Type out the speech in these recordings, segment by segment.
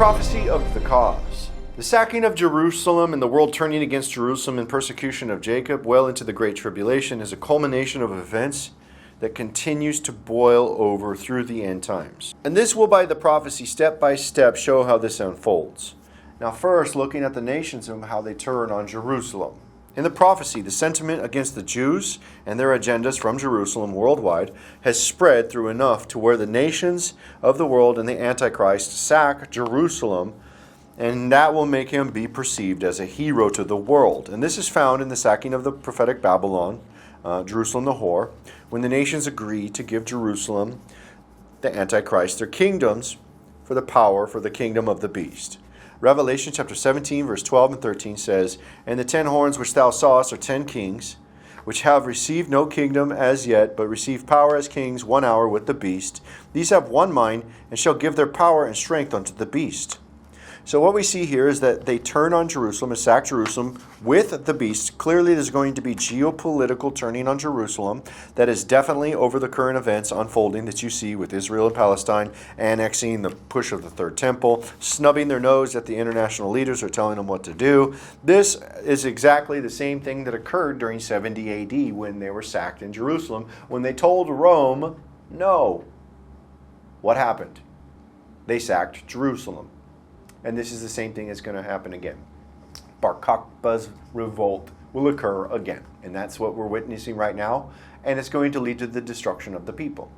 prophecy of the cause. The sacking of Jerusalem and the world turning against Jerusalem and persecution of Jacob well into the Great Tribulation is a culmination of events that continues to boil over through the end times. And this will, by the prophecy, step by step, show how this unfolds. Now first, looking at the nations and how they turn on Jerusalem. In the prophecy, the sentiment against the Jews and their agendas from Jerusalem worldwide has spread through enough to where the nations of the world and the Antichrist sack Jerusalem, and that will make him be perceived as a hero to the world. And this is found in the sacking of the prophetic Babylon, Jerusalem the whore, when the nations agree to give Jerusalem, the Antichrist, their kingdoms for the power for the kingdom of the beast. Revelation chapter 17, verse 12 and 13 says, "And the 10 horns which thou sawest are 10 kings, which have received no kingdom as yet, but receive power as kings 1 hour with the beast. These have one mind, and shall give their power and strength unto the beast." So what we see here is that they turn on Jerusalem and sack Jerusalem with the beast. Clearly there's going to be geopolitical turning on Jerusalem. That is definitely over the current events unfolding that you see with Israel and Palestine, annexing, the push of the third temple, snubbing their nose at the international leaders who are telling them what to do. This is exactly the same thing that occurred during 70 AD when they were sacked in Jerusalem, when they told Rome, no. What happened? They sacked Jerusalem. And this is the same thing that's going to happen again. Bar Kokhba's revolt will occur again. And that's what we're witnessing right now. And it's going to lead to the destruction of the people.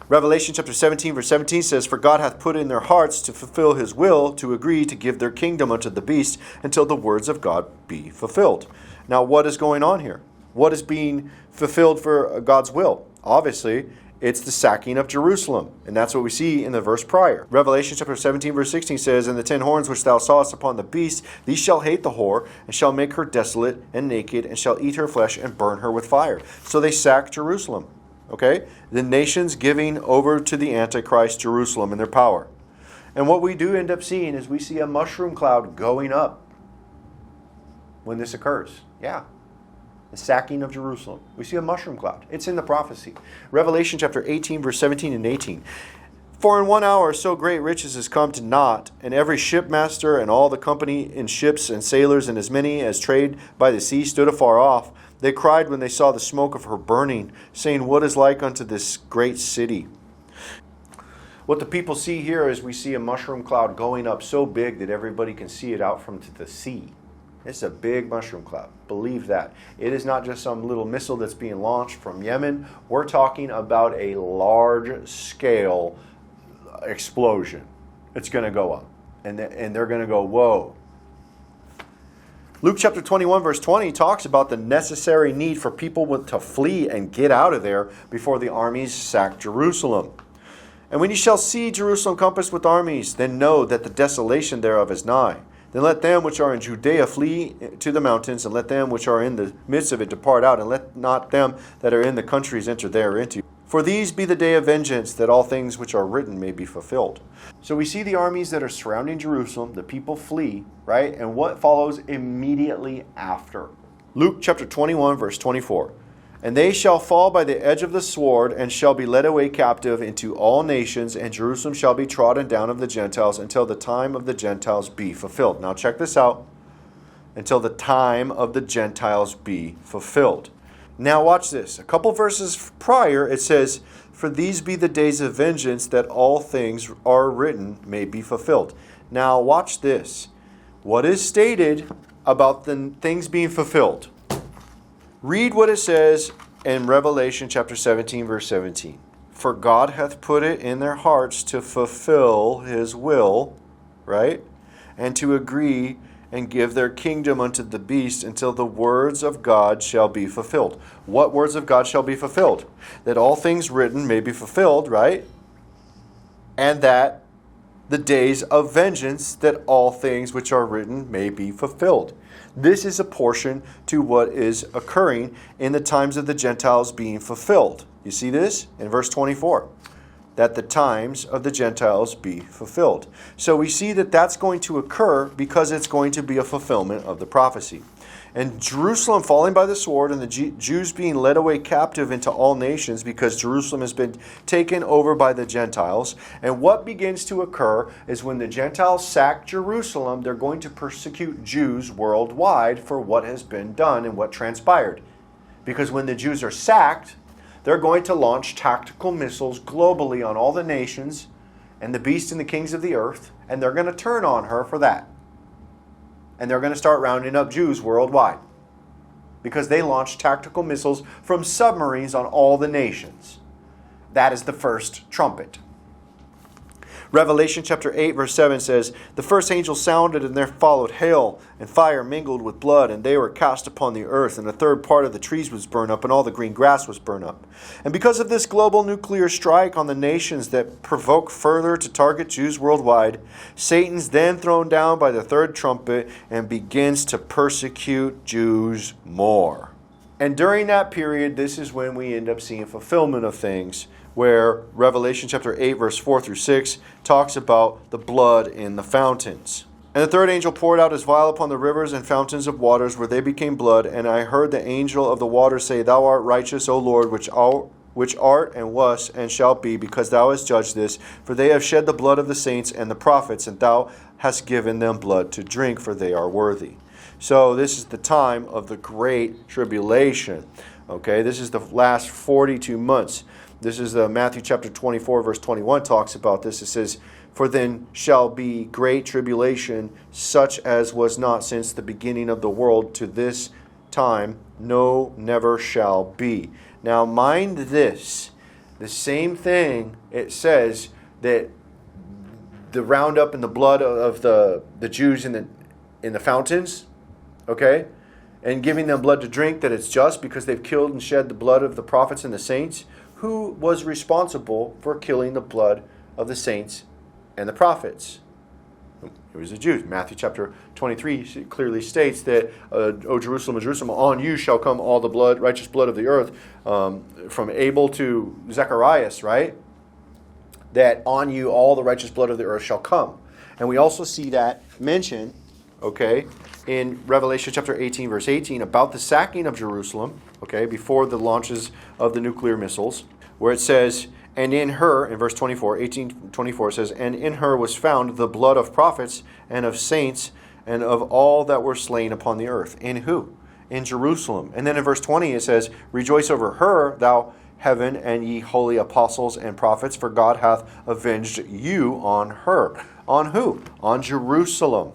Revelation chapter 17, verse 17 says, "For God hath put in their hearts to fulfill his will, to agree to give their kingdom unto the beast, until the words of God be fulfilled." Now, what is going on here? What is being fulfilled for God's will? Obviously, it's the sacking of Jerusalem. And that's what we see in the verse prior. Revelation chapter 17, verse 16 says, "And the 10 horns which thou sawest upon the beast, these shall hate the whore, and shall make her desolate and naked, and shall eat her flesh and burn her with fire." So they sack Jerusalem. Okay? The nations giving over to the Antichrist Jerusalem and their power. And what we do end up seeing is we see a mushroom cloud going up when this occurs. Yeah. The sacking of Jerusalem. We see a mushroom cloud. It's in the prophecy. Revelation chapter 18, verse 17 and 18. "For in 1 hour so great riches is come to naught, and every shipmaster and all the company in ships and sailors and as many as trade by the sea stood afar off. They cried when they saw the smoke of her burning, saying, What is like unto this great city?" What the people see here is we see a mushroom cloud going up so big that everybody can see it out from the sea. It's a big mushroom cloud. Believe that. It is not just some little missile that's being launched from Yemen. We're talking about a large-scale explosion. It's going to go up. And they're going to go, whoa. Luke chapter 21, verse 20 talks about the necessary need for people to flee and get out of there before the armies sack Jerusalem. "And when ye shall see Jerusalem compassed with armies, then know that the desolation thereof is nigh. Then let them which are in Judea flee to the mountains, and let them which are in the midst of it depart out, and let not them that are in the countries enter thereinto. For these be the day of vengeance, that all things which are written may be fulfilled." So we see the armies that are surrounding Jerusalem, the people flee, right? And what follows immediately after? Luke chapter 21, verse 24. "And they shall fall by the edge of the sword, and shall be led away captive into all nations, and Jerusalem shall be trodden down of the Gentiles, until the time of the Gentiles be fulfilled." Now check this out. Until the time of the Gentiles be fulfilled. Now watch this. A couple verses prior, it says, "For these be the days of vengeance, that all things are written may be fulfilled." Now watch this. What is stated about the things being fulfilled? Read what it says in Revelation chapter 17, verse 17. "For God hath put it in their hearts to fulfill his will," right? "And to agree and give their kingdom unto the beast, until the words of God shall be fulfilled." What words of God shall be fulfilled? That all things written may be fulfilled, right? And that the days of vengeance, that all things which are written may be fulfilled. This is a portion to what is occurring in the times of the Gentiles being fulfilled. You see this in verse 24. That the times of the Gentiles be fulfilled. So we see that that's going to occur because it's going to be a fulfillment of the prophecy. And Jerusalem falling by the sword, and the Jews being led away captive into all nations, because Jerusalem has been taken over by the Gentiles. And what begins to occur is when the Gentiles sack Jerusalem, they're going to persecute Jews worldwide for what has been done and what transpired. Because when the Jews are sacked, they're going to launch tactical missiles globally on all the nations and the beast and the kings of the earth, and they're going to turn on her for that. And they're going to start rounding up Jews worldwide because they launched tactical missiles from submarines on all the nations. That is the first trumpet. Revelation chapter 8 verse 7 says, "The first angel sounded, and there followed hail and fire mingled with blood, and they were cast upon the earth, and a third part of the trees was burned up, and all the green grass was burned up." And because of this global nuclear strike on the nations that provoke further to target Jews worldwide, Satan's then thrown down by the third trumpet and begins to persecute Jews more. And during that period, this is when we end up seeing fulfillment of things, where Revelation chapter 8 verse 4 through 6 talks about the blood in the fountains. "And the third angel poured out his vial upon the rivers and fountains of waters, where they became blood. And I heard the angel of the waters say, Thou art righteous, O Lord, which art and was and shall be, because thou hast judged this. For they have shed the blood of the saints and the prophets, and thou hast given them blood to drink, for they are worthy." So this is the time of the great tribulation. Okay, this is the last 42 months. This is Matthew chapter 24, verse 21 talks about this. It says, "For then shall be great tribulation, such as was not since the beginning of the world to this time, no, never shall be." Now mind this, the same thing it says that the roundup in the blood of the Jews in the fountains, okay, and giving them blood to drink, that it's just because they've killed and shed the blood of the prophets and the saints. Who was responsible for killing the blood of the saints and the prophets? It was the Jews. Matthew chapter 23 clearly states that, "O Jerusalem, Jerusalem, on you shall come all the blood, righteous blood of the earth," from Abel to Zechariah, right? That on you all the righteous blood of the earth shall come. And we also see that mentioned, okay, in Revelation chapter 18, verse 18, about the sacking of Jerusalem, okay, before the launches of the nuclear missiles, where it says, "And in her," in verse 24, 18:24, it says, "And in her was found the blood of prophets and of saints and of all that were slain upon the earth." In who? In Jerusalem. And then in verse 20 it says, "Rejoice over her, thou heaven, and ye holy apostles and prophets, for God hath avenged you on her." On who? On Jerusalem,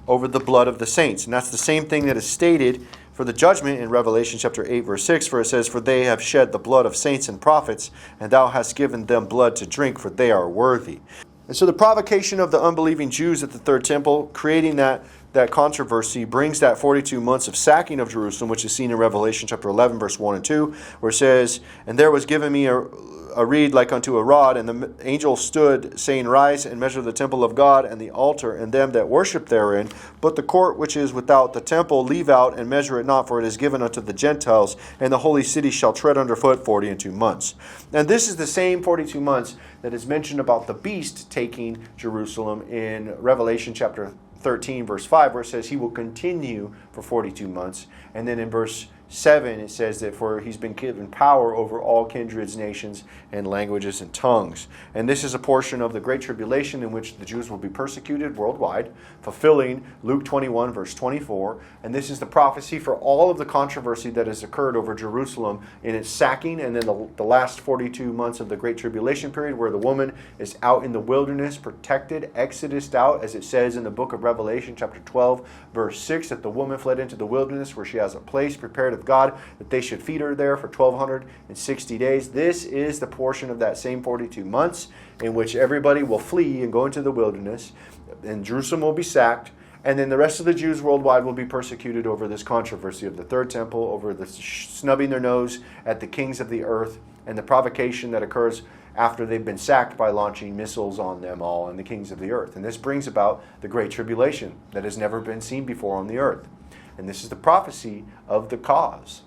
over the blood of the saints. And that's the same thing that is stated for the judgment in Revelation chapter 8, verse 6, where it says, "For they have shed the blood of saints and prophets, and thou hast given them blood to drink, for they are worthy." And so the provocation of the unbelieving Jews at the third temple, creating that controversy, brings that 42 months of sacking of Jerusalem, which is seen in Revelation chapter 11, verse 1 and 2, where it says, "And there was given me a reed like unto a rod, and the angel stood, saying, Rise and measure the temple of God, and the altar, and them that worship therein. But the court which is without the temple leave out, and measure it not, for it is given unto the Gentiles, and the holy city shall tread underfoot 42 months. And this is the same 42 months that is mentioned about the beast taking Jerusalem in Revelation chapter 13, verse 5, where it says he will continue for 42 months. And then in verse 7, it says that for he's been given power over all kindreds, nations, and languages and tongues. And this is a portion of the Great Tribulation in which the Jews will be persecuted worldwide, fulfilling Luke 21, verse 24. And this is the prophecy for all of the controversy that has occurred over Jerusalem in its sacking, and then the last 42 months of the Great Tribulation period, where the woman is out in the wilderness, protected, exodused out, as it says in the book of Revelation, chapter 12, verse 6, that the woman fled into the wilderness where she has a place prepared of God, that they should feed her there for 1,260 days. This is the portion of that same 42 months in which everybody will flee and go into the wilderness, and Jerusalem will be sacked, and then the rest of the Jews worldwide will be persecuted over this controversy of the third temple, over the snubbing their nose at the kings of the earth, and the provocation that occurs after they've been sacked by launching missiles on them all and the kings of the earth. And this brings about the Great Tribulation that has never been seen before on the earth. And this is the prophecy of the cause.